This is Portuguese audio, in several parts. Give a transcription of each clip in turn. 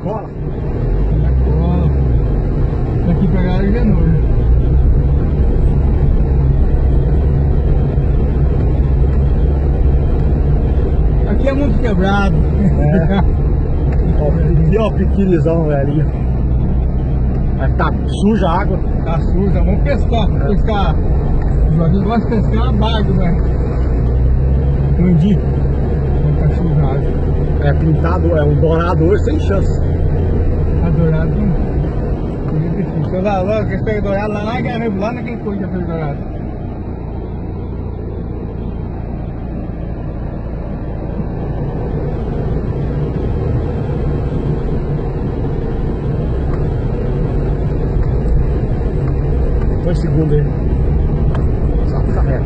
cola. Na cola. Daqui pra cá é novo. Aqui é muito quebrado. Ó, aqui, ó, piquilizão, velhinho. Mas tá suja a água. Tá suja, vamos pescar. Pescar. O Joaquim gosta de pescar uma baga, né? Entendi. Tá suja a água. É pintado, é um dourado hoje sem chance. Adorado, muito difícil. Eu lá, logo, que pega dourado lá na garamba, lá naquele coisa que fez dourado. Dois segundos aí. Só fica reto.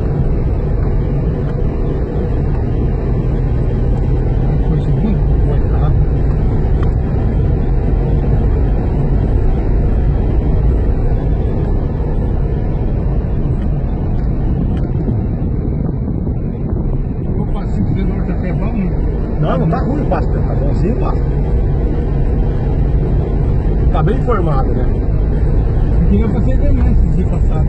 Foi segundo? Vai ficar. Opa, se você não tá até bom, Não, não tá ruim o pasto, tá bonzinho o pasto. Tá bem formado, né? aqui eu passei bem mais esse dia passado.